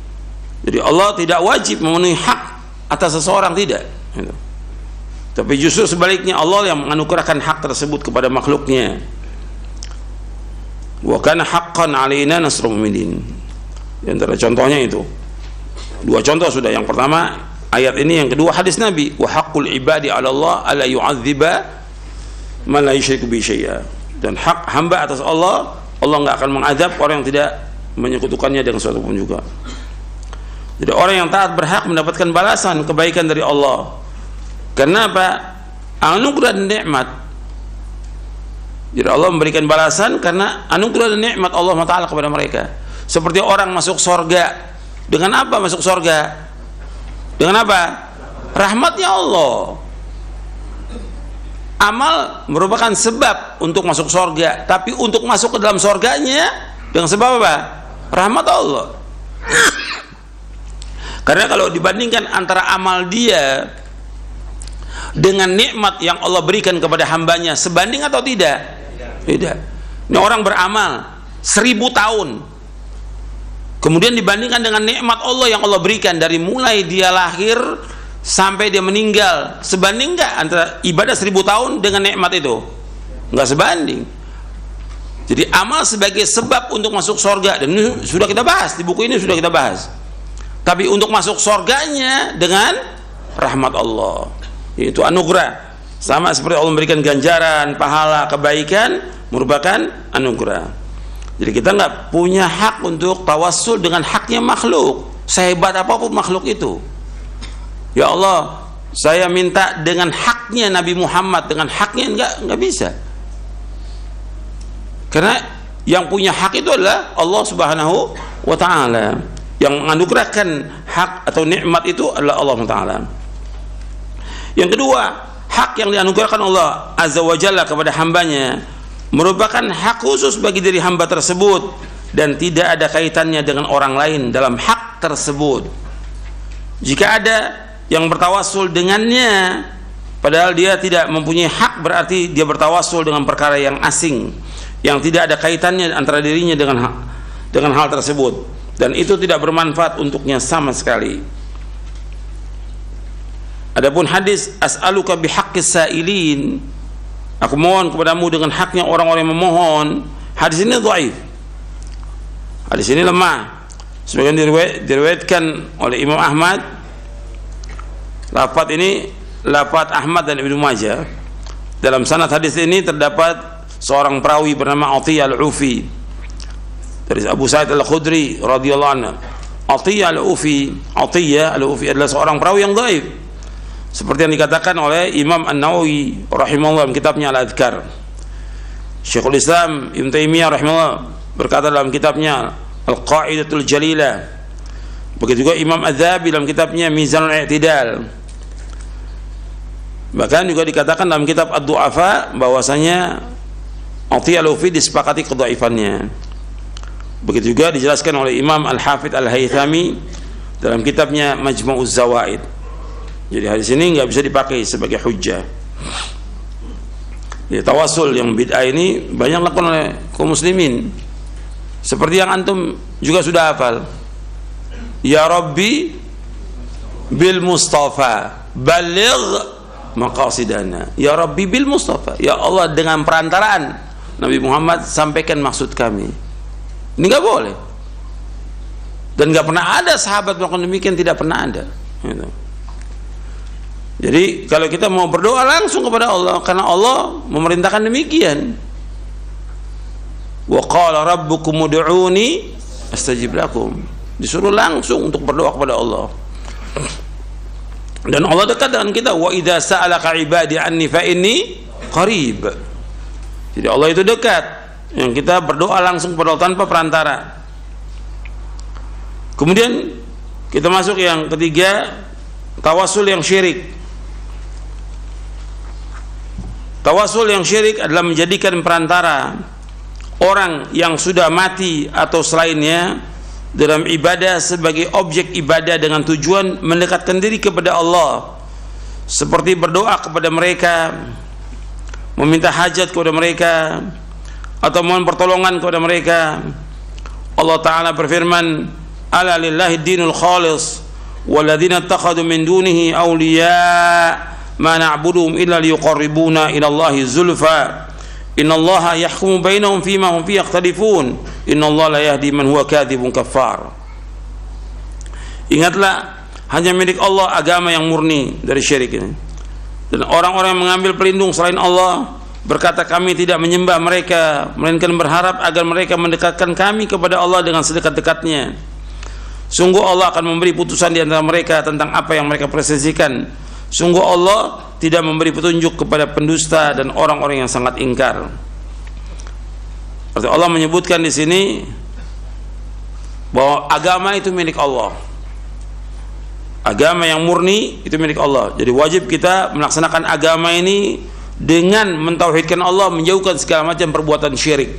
Jadi Allah tidak wajib memenuhi hak atas seseorang, tidak, gitu. Tapi justru sebaliknya, Allah yang menganugerahkan hak tersebut kepada makhluknya. Wa kana haqqan alaina nasrul mu'minin. Di antara contohnya itu dua contoh sudah. Yang pertama ayat ini, yang kedua hadis Nabi, wa haqqul ibadi 'ala Allah alla yu'adziba man la yusyriku bihi syai'a. Dan hak hamba atas Allah, Allah nggak akan mengadab orang yang tidak menyekutukannya dengan sesuatu pun juga. Jadi orang yang taat berhak mendapatkan balasan kebaikan dari Allah. Karena apa? Anugerah dan nikmat. Jadi Allah memberikan balasan karena anugerah dan nikmat Allah Ta'ala kepada mereka. Seperti orang masuk surga. Dengan apa masuk surga? Dengan apa? Rahmatnya Allah. Amal merupakan sebab untuk masuk surga, tapi untuk masuk ke dalam surganya dengan sebab apa? Rahmat Allah. Karena kalau dibandingkan antara amal dia dengan nikmat yang Allah berikan kepada hambanya, sebanding atau tidak? Tidak. Ini orang beramal 1000 tahun, kemudian dibandingkan dengan nikmat Allah yang Allah berikan dari mulai dia lahir sampai dia meninggal, sebanding nggak antara ibadah 1000 tahun dengan nikmat itu? Nggak sebanding. Jadi amal sebagai sebab untuk masuk surga, dan ini sudah kita bahas di buku ini, sudah kita bahas. Tapi untuk masuk surganya dengan rahmat Allah, itu anugerah. Sama seperti Allah memberikan ganjaran, pahala, kebaikan, merupakan anugerah. Jadi kita nggak punya hak untuk tawassul dengan haknya makhluk, sehebat apapun makhluk itu. Ya Allah, saya minta dengan haknya Nabi Muhammad, dengan haknya nggak bisa. Karena yang punya hak itu adalah Allah Subhanahu wa Ta'ala. Yang menganugerahkan hak atau nikmat itu adalah Allah Ta'ala. Yang kedua, hak yang dianugerahkan Allah Azza wa Jalla kepada hambanya merupakan hak khusus bagi diri hamba tersebut dan tidak ada kaitannya dengan orang lain dalam hak tersebut. Jika ada yang bertawassul dengannya padahal dia tidak mempunyai hak, berarti dia bertawassul dengan perkara yang asing yang tidak ada kaitannya antara dirinya dengan hal tersebut, dan itu tidak bermanfaat untuknya sama sekali. Adapun hadis as'aluka bihaqqis sa'ilin, aku mohon kepadamu dengan haknya orang-orang yang memohon, hadis ini dhaif. Hadis ini lemah. Sebagian diriwayatkan oleh Imam Ahmad. Lafaz ini lafaz Ahmad dan Ibnu Majah. Dalam sanad hadis ini terdapat seorang perawi bernama Atiyah Al-Ufi dari Abu Sa'id Al-Khudri radhiyallahu anhu. Atiyah Al-Ufi adalah seorang perawi yang dhaif, seperti yang dikatakan oleh Imam An-Nawawi rahimahullah dalam kitabnya Al-Adhkar. Syekhul Islam Ibnu Taimiyah rahimahullah berkata dalam kitabnya Al-Qa'idatul Jalilah. Begitu juga Imam Az-Zahabi dalam kitabnya Mizanul I'tidal. Bahkan juga dikatakan dalam kitab Ad-Du'afa bahwasanya Atiyah Al-Ufi disepakati kedhaifannya. Begitu juga dijelaskan oleh Imam Al-Hafidz Al-Haythami dalam kitabnya Majmu'uz Zawaid. Jadi hadis ini nggak bisa dipakai sebagai hujjah. Ya, tawasul yang bid'ah ini banyak dilakukan oleh kaum muslimin. Seperti yang antum juga sudah hafal. Ya Rabbi bil Mustafa baligh maqasidana. Ya Rabbi bil Mustafa. Ya Allah, dengan perantaraan Nabi Muhammad sampaikan maksud kami. Ini nggak boleh. Dan nggak pernah ada sahabat melakukan demikian, tidak pernah ada. Gitu. Jadi kalau kita mau berdoa langsung kepada Allah, karena Allah memerintahkan demikian. Wa qala rabbukum ud'uni astajib lakum. Disuruh langsung untuk berdoa kepada Allah. Dan Allah dekat dengan kita. Wa idza sa'alaka 'ibadi anni fa inni qarib. Jadi Allah itu dekat. Yang kita berdoa langsung kepada Allah tanpa perantara. Kemudian kita masuk yang ketiga, tawasul yang syirik. Tawasul yang syirik adalah menjadikan perantara orang yang sudah mati atau selainnya dalam ibadah sebagai objek ibadah dengan tujuan mendekatkan diri kepada Allah, seperti berdoa kepada mereka, meminta hajat kepada mereka, atau mohon pertolongan kepada mereka. Allah Ta'ala berfirman, ala lillahi dinul khalis walladzina ittakhadhu min dunihi awliya ma na'buduhum illa liyuqarribuna ila Allahi zulfa innallaha yahkumu bainahum fima hum fihi yakhtalifun innallaha la yahdi man huwa kadzibun kafar. Ingatlah, hanya milik Allah agama yang murni dari syirik ini. Dan orang-orang yang mengambil pelindung selain Allah berkata, kami tidak menyembah mereka melainkan berharap agar mereka mendekatkan kami kepada Allah dengan sedekat-dekatnya. Sungguh Allah akan memberi putusan di antara mereka tentang apa yang mereka persesikan. Sungguh Allah tidak memberi petunjuk kepada pendusta dan orang-orang yang sangat ingkar. Berarti Allah menyebutkan di sini bahwa agama itu milik Allah. Agama yang murni itu milik Allah. Jadi wajib kita melaksanakan agama ini dengan mentauhidkan Allah, menjauhkan segala macam perbuatan syirik.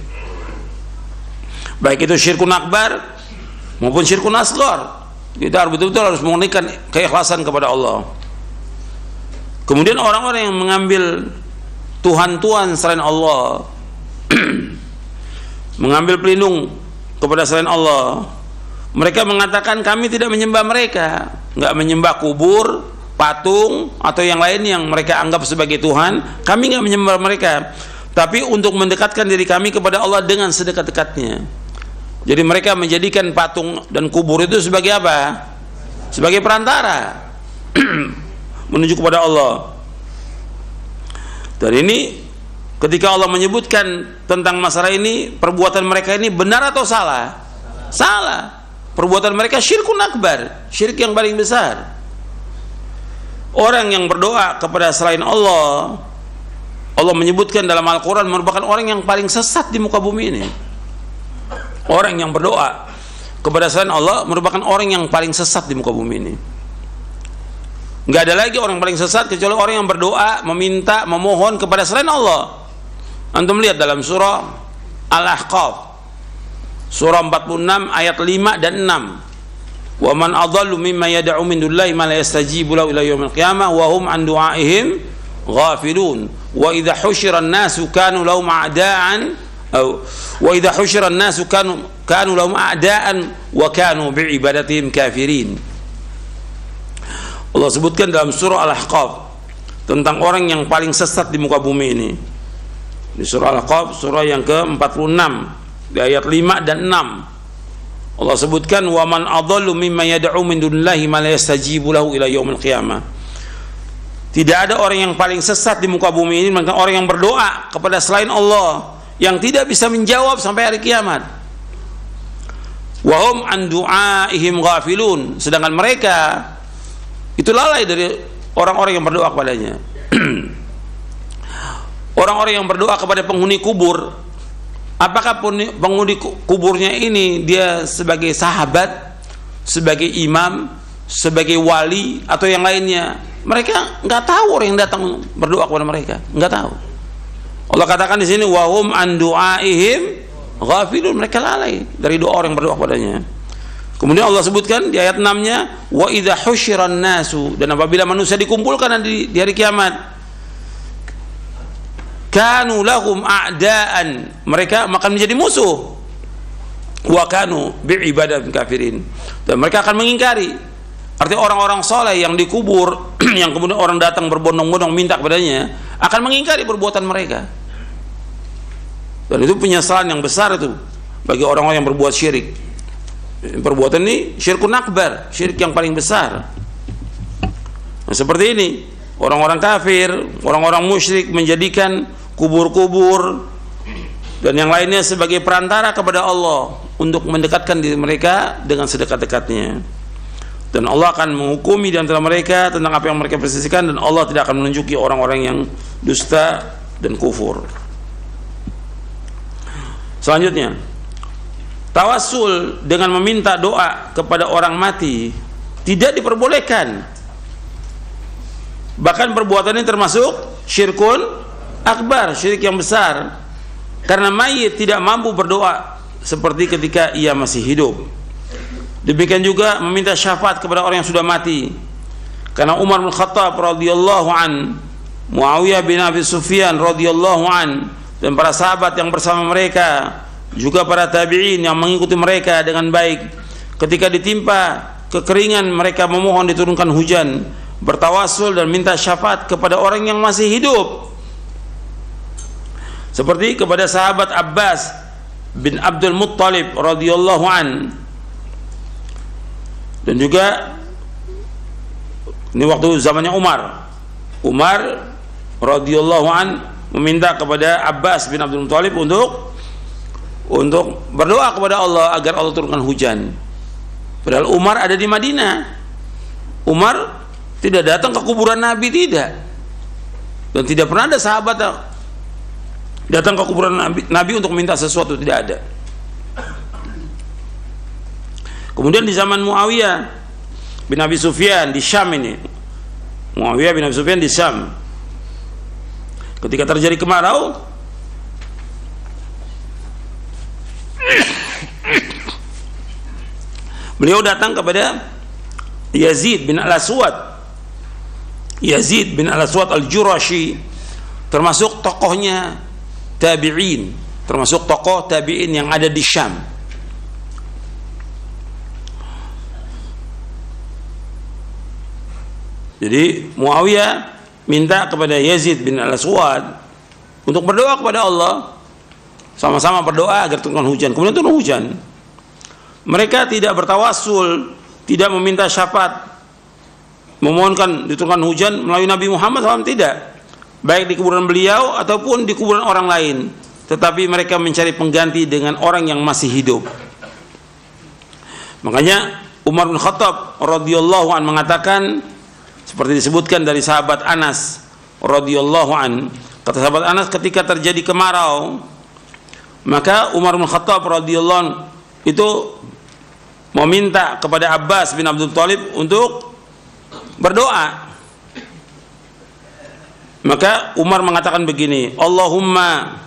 Baik itu syirkun akbar maupun syirkun asghar. Kita betul-betul harus memurnikan keikhlasan kepada Allah. Kemudian orang-orang yang mengambil Tuhan-Tuhan selain Allah, mengambil pelindung kepada selain Allah, mereka mengatakan kami tidak menyembah mereka, nggak menyembah kubur, patung atau yang lain yang mereka anggap sebagai Tuhan. Kami nggak menyembah mereka, tapi untuk mendekatkan diri kami kepada Allah dengan sedekat-dekatnya. Jadi mereka menjadikan patung dan kubur itu sebagai apa? Sebagai perantara menuju kepada Allah. Dan ini ketika Allah menyebutkan tentang masalah ini, perbuatan mereka ini benar atau salah? Salah. Perbuatan mereka syirkun akbar, syirik yang paling besar. Orang yang berdoa kepada selain Allah, Allah menyebutkan dalam Al-Quran merupakan orang yang paling sesat di muka bumi ini. Orang yang berdoa kepada selain Allah merupakan orang yang paling sesat di muka bumi ini. Nggak ada lagi orang paling sesat kecuali orang yang berdoa, meminta, memohon kepada selain Allah. Antum lihat dalam surah Al-Ahqaf, surah 46 ayat 5 dan 6. Wa man adallu mimma yad'u min dunillahi ma la yastajibu lahu ila yaumil qiyamah wa hum an du'aihim ghafilun. Wa idza husyira an-nasu kanu lahum a'da'an wa idza husyira an-nasu kanu lahum a'da'an wa kanu bi'ibadatihim kafirin. Allah sebutkan dalam surah Al-Ahqaf tentang orang yang paling sesat di muka bumi ini. Di surah Al-Ahqaf, surah yang ke-46 di ayat 5 dan 6, Allah sebutkan wa man adallu mimma yad'u min dunillahi ma la yastajibu lahu ila yaumil qiyamah. Tidak ada orang yang paling sesat di muka bumi ini melainkan orang yang berdoa kepada selain Allah yang tidak bisa menjawab sampai hari kiamat. Wa hum an du'aihim ghafilun, sedangkan mereka itu lalai dari orang-orang yang berdoa kepadanya. Orang-orang yang berdoa kepada penghuni kubur, apakah penghuni kuburnya ini dia sebagai sahabat, sebagai imam, sebagai wali atau yang lainnya? Mereka nggak tahu orang yang datang berdoa kepada mereka, nggak tahu. Allah katakan di sini wahum an du'aihim ghafilun, mereka lalai dari doa orang yang berdoa kepadanya. Kemudian Allah sebutkan di ayat 6-nya wa idza husyiran nasu, dan apabila manusia dikumpulkan di hari kiamat, kanu lahum a'daan, mereka akan menjadi musuh, wa kanu bi'ibadatin kafirin, dan mereka akan mengingkari. Artinya orang-orang soleh yang dikubur yang kemudian orang datang berbondong-bondong minta kepadanya akan mengingkari perbuatan mereka, dan itu penyesalan yang besar itu bagi orang-orang yang berbuat syirik. Perbuatan ini syirkun akbar, syirik yang paling besar. Nah, seperti ini orang-orang kafir, orang-orang musyrik menjadikan kubur-kubur dan yang lainnya sebagai perantara kepada Allah untuk mendekatkan diri mereka dengan sedekat-dekatnya. Dan Allah akan menghukumi di antara mereka tentang apa yang mereka persisikan, dan Allah tidak akan menunjuki orang-orang yang dusta dan kufur. Selanjutnya, tawassul dengan meminta doa kepada orang mati tidak diperbolehkan. Bahkan perbuatan ini termasuk syirkun akbar, syirik yang besar, karena mayit tidak mampu berdoa seperti ketika ia masih hidup. Demikian juga meminta syafaat kepada orang yang sudah mati, karena Umar bin Khattab radhiyallahu an, Muawiyah bin Abi Sufyan radhiyallahu an, dan para sahabat yang bersama mereka, juga para tabi'in yang mengikuti mereka dengan baik, ketika ditimpa kekeringan mereka memohon diturunkan hujan, bertawassul dan minta syafaat kepada orang yang masih hidup, seperti kepada sahabat Abbas bin Abdul Muttalib radhiyallahu an. Dan juga ini waktu zamannya Umar radhiyallahu an meminta kepada Abbas bin Abdul Muttalib untuk berdoa kepada Allah agar Allah turunkan hujan. Padahal Umar ada di Madinah. Umar tidak datang ke kuburan Nabi, tidak. Dan tidak pernah ada sahabat datang ke kuburan Nabi untuk minta sesuatu, tidak ada. Kemudian di zaman Muawiyah bin Abi Sufyan di Syam ini, Muawiyah bin Abi Sufyan di Syam, ketika terjadi kemarau, beliau datang kepada Yazid bin Al-Aswad. Yazid bin Al-Aswad Al-Jurashi termasuk tokohnya tabi'in, termasuk tokoh tabi'in yang ada di Syam. Jadi Muawiyah minta kepada Yazid bin Al-Aswad untuk berdoa kepada Allah, sama-sama berdoa agar turunkan hujan. Kemudian turun hujan. Mereka tidak bertawassul, tidak meminta syafaat, memohonkan diturunkan hujan melalui Nabi Muhammad SAW, tidak, baik di kuburan beliau ataupun di kuburan orang lain, tetapi mereka mencari pengganti dengan orang yang masih hidup. Makanya Umar bin Khattab radhiyallahu an mengatakan, seperti disebutkan dari sahabat Anas radhiyallahu an, kata sahabat Anas, ketika terjadi kemarau, maka Umar bin Khattab radhiyallahu an itu meminta kepada Abbas bin Abdul Thalib untuk berdoa Maka Umar mengatakan begini, Allahumma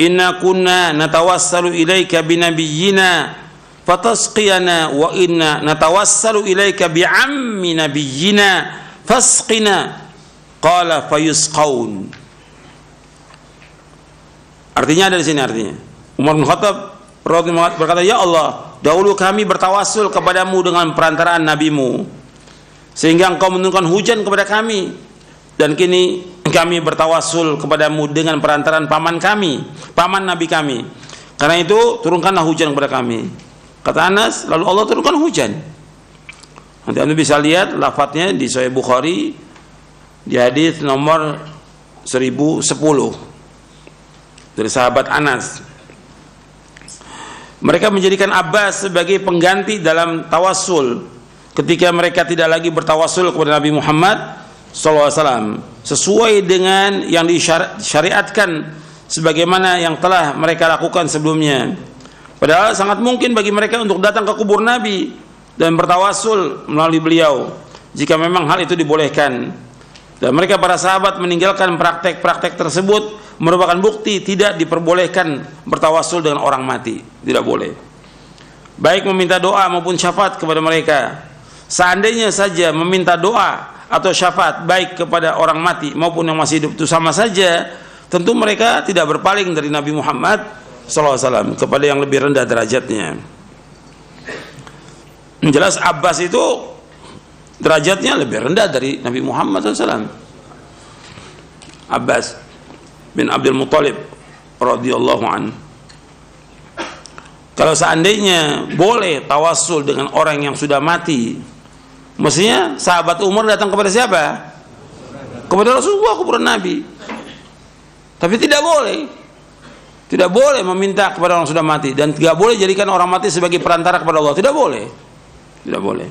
inna kunna natawassalu ilaika binabiyyina fatasqiyana wa inna natawassalu ilaika bi'ammi nabiyyina fasqina. Qala fayusqaun. Artinya ada di sini artinya. Umar bin Khattab berkata, ya Allah, dahulu kami bertawassul kepadamu dengan perantaraan nabimu sehingga engkau menurunkan hujan kepada kami, dan kini kami bertawassul kepadamu dengan perantaraan paman kami, paman nabi kami, karena itu turunkanlah hujan kepada kami. Kata Anas, lalu Allah turunkan hujan. Nanti Anda bisa lihat lafadznya di Sahih Bukhari di hadis nomor 1010 dari sahabat Anas. Mereka menjadikan Abbas sebagai pengganti dalam tawassul ketika mereka tidak lagi bertawassul kepada Nabi Muhammad SAW sesuai dengan yang disyariatkan sebagaimana yang telah mereka lakukan sebelumnya. Padahal sangat mungkin bagi mereka untuk datang ke kubur Nabi dan bertawassul melalui beliau jika memang hal itu dibolehkan. Dan mereka para sahabat meninggalkan praktek-praktek tersebut merupakan bukti tidak diperbolehkan bertawassul dengan orang mati. Tidak boleh. Baik meminta doa maupun syafaat kepada mereka. Seandainya saja meminta doa atau syafaat baik kepada orang mati maupun yang masih hidup itu sama saja, tentu mereka tidak berpaling dari Nabi Muhammad SAW kepada yang lebih rendah derajatnya. Jelas Abbas itu derajatnya lebih rendah dari Nabi Muhammad SAW. Abbas bin Abdul Muttalib radhiyallahu anhu. Kalau seandainya boleh tawassul dengan orang yang sudah mati, mestinya sahabat Umar datang kepada siapa? Kepada Rasulullah, kepada Nabi. Tapi tidak boleh. Tidak boleh meminta kepada orang sudah mati, dan tidak boleh jadikan orang mati sebagai perantara kepada Allah. Tidak boleh. Tidak boleh.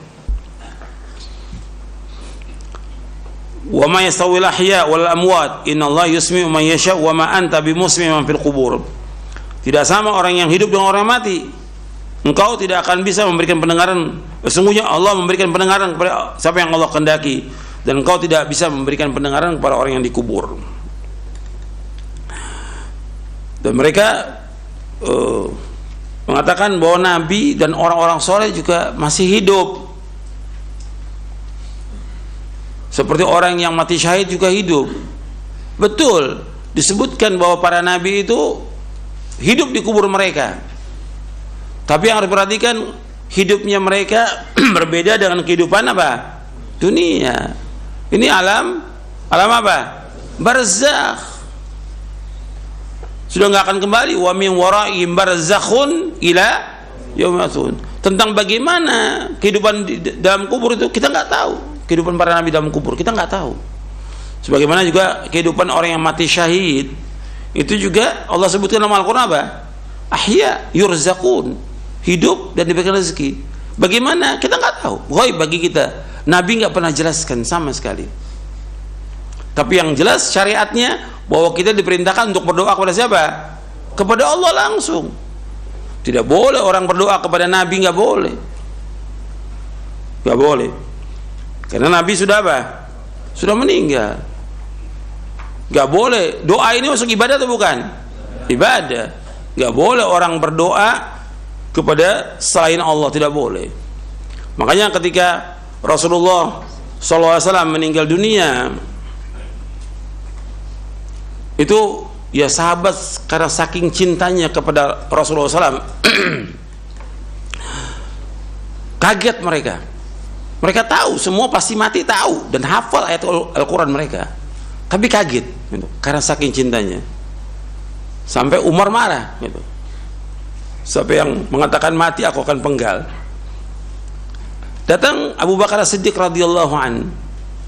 Wa ma yastawil ahya wal amwat innallaha yusmi'u man yasha wa ma anta bimusmi' man fil qubur. Tidak sama orang yang hidup dengan orang yang mati. Engkau tidak akan bisa memberikan pendengaran. Sesungguhnya Allah memberikan pendengaran kepada siapa yang Allah kehendaki, dan engkau tidak bisa memberikan pendengaran kepada orang yang dikubur. Dan mereka mengatakan bahwa Nabi dan orang-orang soleh juga masih hidup. Seperti orang yang mati syahid juga hidup. Betul, disebutkan bahwa para nabi itu hidup di kubur mereka. Tapi yang harus diperhatikan, hidupnya mereka berbeda dengan kehidupan apa? Dunia. Ini alam apa? Barzakh. Sudah nggak akan kembali. Wa min waraihim barzakhun ila yaumil. Tentang bagaimana kehidupan di dalam kubur itu kita nggak tahu. Kehidupan para nabi dalam kubur kita nggak tahu. Sebagaimana juga kehidupan orang yang mati syahid itu juga Allah sebutkan dalam Al-Quran apa? Ahya yurzaqun, hidup dan diberikan rezeki. Bagaimana kita nggak tahu. Ghaib bagi kita. Nabi nggak pernah jelaskan sama sekali. Tapi yang jelas syariatnya bahwa kita diperintahkan untuk berdoa kepada siapa? Kepada Allah langsung. Tidak boleh orang berdoa kepada Nabi, nggak boleh. Nggak boleh. Karena Nabi sudah apa? Sudah meninggal. Gak boleh. Doa ini masuk ibadah atau bukan? Ibadah. Gak boleh orang berdoa kepada selain Allah, tidak boleh. Makanya ketika Rasulullah SAW meninggal dunia, itu ya sahabat karena saking cintanya kepada Rasulullah SAW kaget mereka. Mereka tahu, semua pasti mati tahu dan hafal ayat Al-Quran mereka, tapi kaget gitu, karena saking cintanya. Sampai Umar marah gitu. Sampai yang mengatakan mati aku akan penggal. Datang Abu Bakar As-Siddiq radhiyallahu an.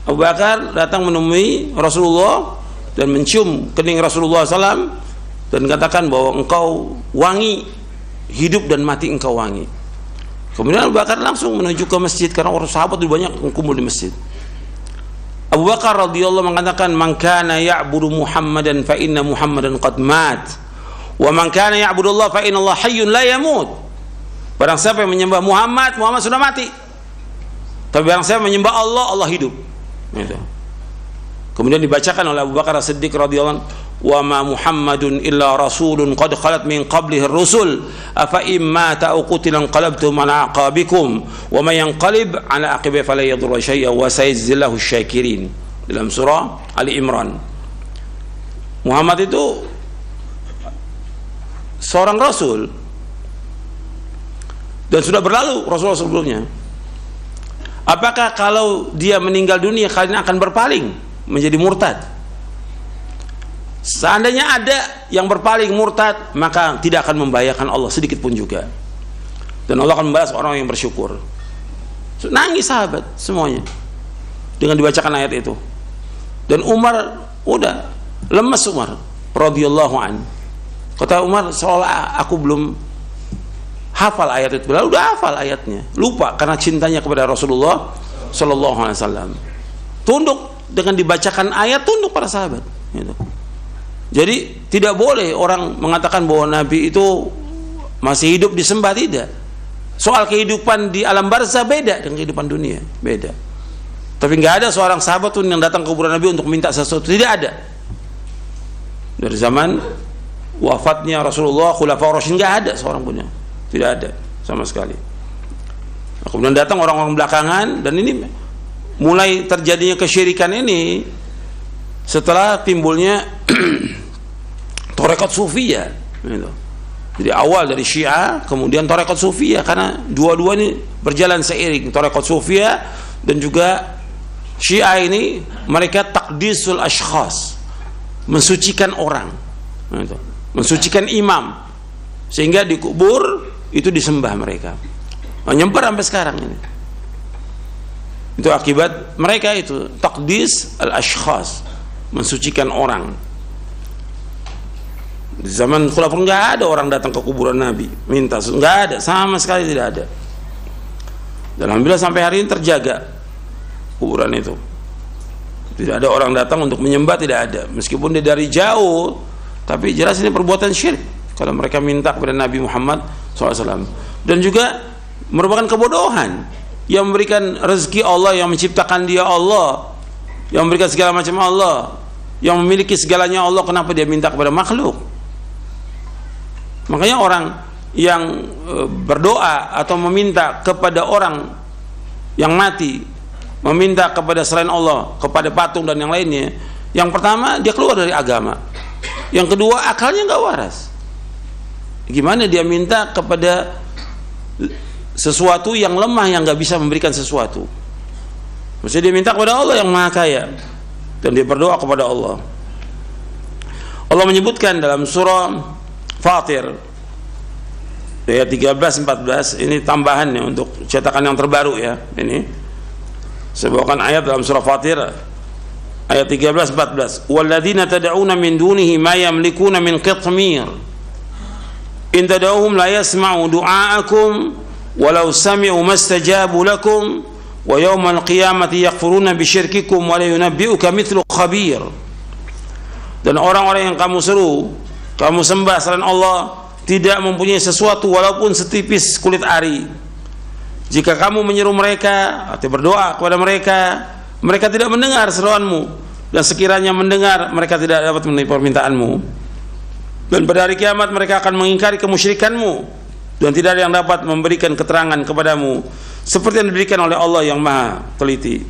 Abu Bakar datang menemui Rasulullah dan mencium kening Rasulullah SAW dan katakan bahwa engkau wangi, hidup dan mati engkau wangi. Kemudian Abu Bakar langsung menuju ke masjid karena orang sahabat itu banyak kumpul di masjid. Abu Bakar radhiyallahu mengatakan, "Man kana ya'budu Muhammadan fa inna Muhammadan qad mat, wa man kana ya'budu Allah fa inna Allah hayyun la yamut." Barang siapa yang menyembah Muhammad, Muhammad sudah mati. Tapi barang siapa menyembah Allah, Allah hidup. Gitu. Kemudian dibacakan oleh Abu Bakar As-Siddiq radhiyallahu anhu, "Wa ma Muhammadun illa rasulun qad khalat min qablihi ar-rusul afa imma ta'qutila qalabtum ala aqabikum wa may yanqalib ala aqibihi fala yadurra syai'an wa sayajzillahu asy-syakirin." Dalam surah Ali Imran. Muhammad itu seorang rasul dan sudah berlalu rasul sebelumnya. Apakah kalau dia meninggal dunia kalian akan berpaling menjadi murtad? Seandainya ada yang berpaling murtad, maka tidak akan membahayakan Allah sedikit pun juga. Dan Allah akan membalas orang yang bersyukur. Nangis sahabat semuanya dengan dibacakan ayat itu. Dan Umar udah lemas, Umar radhiyallahu an. Kata Umar, seolah aku belum hafal ayat itu. Lalu udah hafal ayatnya, lupa karena cintanya kepada Rasulullah sallallahu alaihi wasallam. Tunduk dengan dibacakan ayat, tunduk para sahabat gitu. Jadi tidak boleh orang mengatakan bahwa Nabi itu masih hidup disembah, tidak. Soal kehidupan di alam barzah beda dengan kehidupan dunia, beda. Tapi nggak ada seorang sahabat pun yang datang ke kuburan Nabi untuk minta sesuatu, tidak ada. Dari zaman wafatnya Rasulullah, Khulafaur Rasyidin, nggak ada seorang pun yang, tidak ada sama sekali. Nah, kemudian datang orang-orang belakangan, dan ini mulai terjadinya kesyirikan ini setelah timbulnya tarekat Sufiyah gitu. Jadi awal dari Syiah, kemudian tarekat Sufiyah, karena dua-dua ini berjalan seiring. Tarekat Sufiyah dan juga Syiah ini mereka takdisul ashkhas, mensucikan orang gitu. Mensucikan imam, sehingga dikubur itu disembah mereka. Menyebar sampai sekarang ini. Itu akibat mereka itu takdis al-ashkhas, mensucikan orang. Di zaman Khulafaur nggak ada orang datang ke kuburan Nabi minta, nggak ada, sama sekali tidak ada. Dan alhamdulillah sampai hari ini terjaga kuburan itu. Tidak ada orang datang untuk menyembah, tidak ada. Meskipun dia dari jauh, tapi jelas ini perbuatan syirik kalau mereka minta kepada Nabi Muhammad SAW. Dan juga merupakan kebodohan. Yang memberikan rezeki Allah, yang menciptakan dia Allah, yang memberikan segala macam Allah, yang memiliki segalanya Allah, kenapa dia minta kepada makhluk? Makanya orang yang berdoa atau meminta kepada orang yang mati, meminta kepada selain Allah, kepada patung dan yang lainnya, yang pertama dia keluar dari agama, yang kedua akalnya nggak waras. Gimana dia minta kepada sesuatu yang lemah, yang nggak bisa memberikan sesuatu? Mesti dia minta kepada Allah yang maha kaya, dan dia berdoa kepada Allah. Allah menyebutkan dalam surah Fatir ayat 13-14, ini tambahannya untuk cetakan yang terbaru ya. Ini saya bawakan ayat dalam surah Fatir ayat 13-14. Walladzina tad'una min dunihi ma yamlikuna min qitmir in tad'uhum la yasma'u du'aakum walau sami'u mastajabu lakum wa yawmal qiyamati yakfuruna bisyirkikum wa la yunabbi'uka mithlu khabir. Dan orang-orang yang kamu seru, kamu sembah selain Allah, tidak mempunyai sesuatu walaupun setipis kulit ari. Jika kamu menyeru mereka atau berdoa kepada mereka, mereka tidak mendengar seruanmu, dan sekiranya mendengar, mereka tidak dapat memenuhi permintaanmu. Dan pada hari kiamat mereka akan mengingkari kemusyrikanmu, dan tidak ada yang dapat memberikan keterangan kepadamu seperti yang diberikan oleh Allah yang maha teliti.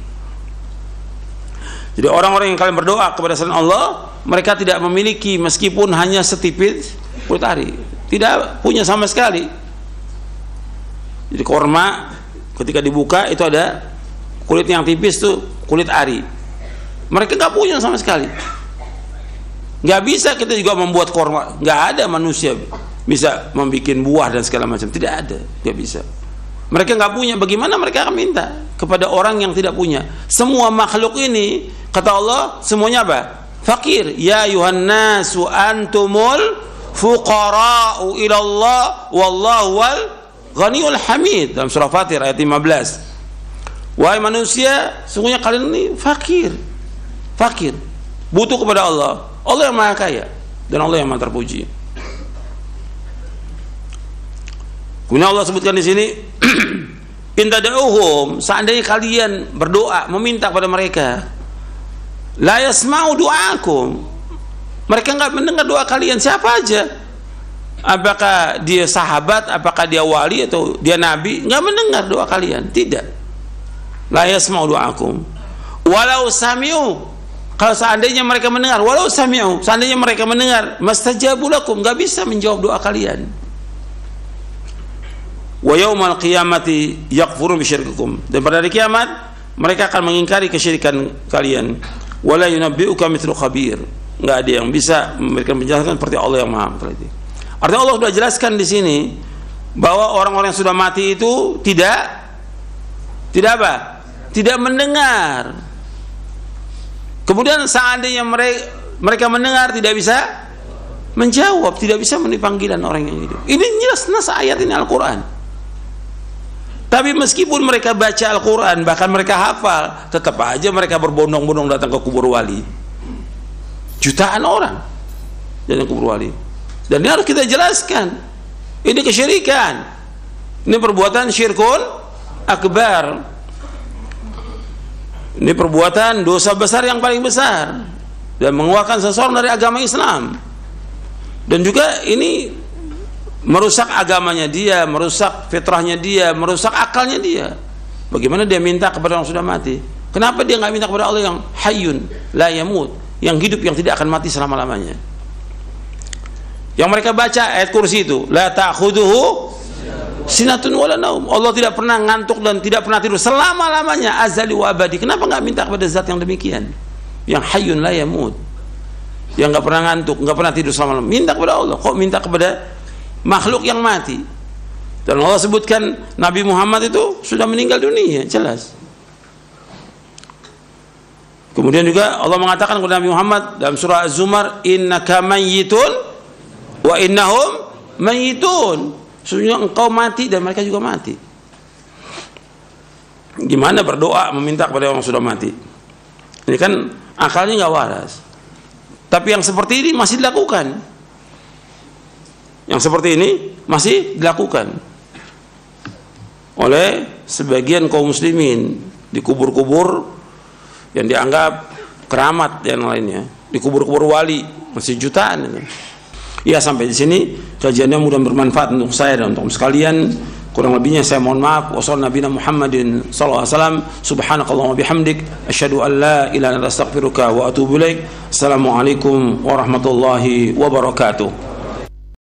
Jadi orang-orang yang kalian berdoa kepada selain Allah, mereka tidak memiliki meskipun hanya setipis kulit ari, tidak punya sama sekali. Jadi korma ketika dibuka itu ada kulit yang tipis tuh, kulit ari. Mereka nggak punya sama sekali. Nggak bisa kita juga membuat korma, nggak ada manusia bisa membuat buah dan segala macam, tidak ada, nggak bisa. Mereka nggak punya, bagaimana mereka akan minta kepada orang yang tidak punya? Semua makhluk ini, kata Allah, semuanya apa? Fakir. Ya yuhannasu antumul fuqara'u ilallah wallahu wal ghaniyul hamid, dalam surah Fatir ayat 15. Wahai manusia, sesungguhnya kalian ini fakir, fakir, butuh kepada Allah. Allah yang maha kaya dan Allah yang maha terpuji. Kemudian Allah sebutkan di sini, in tad'uhum, seandainya kalian berdoa meminta kepada mereka, La yasma'u du'akum. Mereka enggak mendengar doa kalian, siapa aja. Apakah dia sahabat, apakah dia wali atau dia nabi, enggak mendengar doa kalian, tidak. La yasma'u du'akum. Walau sami'u, kalau seandainya mereka mendengar, walau sami'u, seandainya mereka mendengar, mastajabu lakum, enggak bisa menjawab doa kalian. Wa yaumal qiyamati yakfuru bisyirkikum, dan pada hari kiamat mereka akan mengingkari kesyirikan kalian. Wala yunabbi'uka mithlu khabir, enggak ada yang bisa memberikan penjelasan seperti Allah yang Maha Teliti. Artinya Allah sudah jelaskan di sini bahwa orang-orang yang sudah mati itu tidak apa? Tidak mendengar. Kemudian seandainya mereka mendengar, tidak bisa menjawab, tidak bisa memenuhi panggilan orang yang hidup. Ini jelas nas ayat ini Al-Quran. Tapi meskipun mereka baca Al-Quran, bahkan mereka hafal, tetap aja mereka berbondong-bondong datang ke kubur wali. Jutaan orang datang ke kubur wali. Dan ini harus kita jelaskan, ini kesyirikan, ini perbuatan syirkun akbar, ini perbuatan dosa besar yang paling besar dan mengeluarkan seseorang dari agama Islam. Dan juga ini merusak agamanya dia, merusak fitrahnya dia, merusak akalnya dia. Bagaimana dia minta kepada orang sudah mati? Kenapa dia nggak minta kepada Allah yang hayyun la yamut, yang hidup, yang tidak akan mati selama-lamanya? Yang mereka baca ayat kursi itu, la ta'khuduhu sinatun wala naum, Allah tidak pernah ngantuk dan tidak pernah tidur selama-lamanya, azali wa abadi. Kenapa nggak minta kepada zat yang demikian, yang hayyun la yamut, yang nggak pernah ngantuk, nggak pernah tidur selama-lamanya? Minta kepada Allah, kok minta kepada makhluk yang mati? Dan Allah sebutkan Nabi Muhammad itu sudah meninggal dunia, jelas. Kemudian juga Allah mengatakan kepada Nabi Muhammad dalam surah Az-Zumar, innaka mayyitun wa innahum mayyitun, sesungguhnya engkau mati dan mereka juga mati. Gimana berdoa meminta kepada orang sudah mati? Ini kan akalnya nggak waras. Tapi yang seperti ini masih dilakukan. Yang seperti ini masih dilakukan oleh sebagian kaum muslimin di kubur-kubur yang dianggap keramat dan lainnya, di kubur-kubur wali masih jutaan itu. Ya, sampai di sini kajiannya mudah bermanfaat untuk saya dan untuk sekalian. Kurang lebihnya saya mohon maaf. Wassallallahu nabiyana Muhammadin sallallahu alaihi wasallam. Subhanakallahumma bihamdik asyhadu an la ilaha illa anta astaghfiruka wa atubu ilaik. Assalamualaikum warahmatullahi wabarakatuh.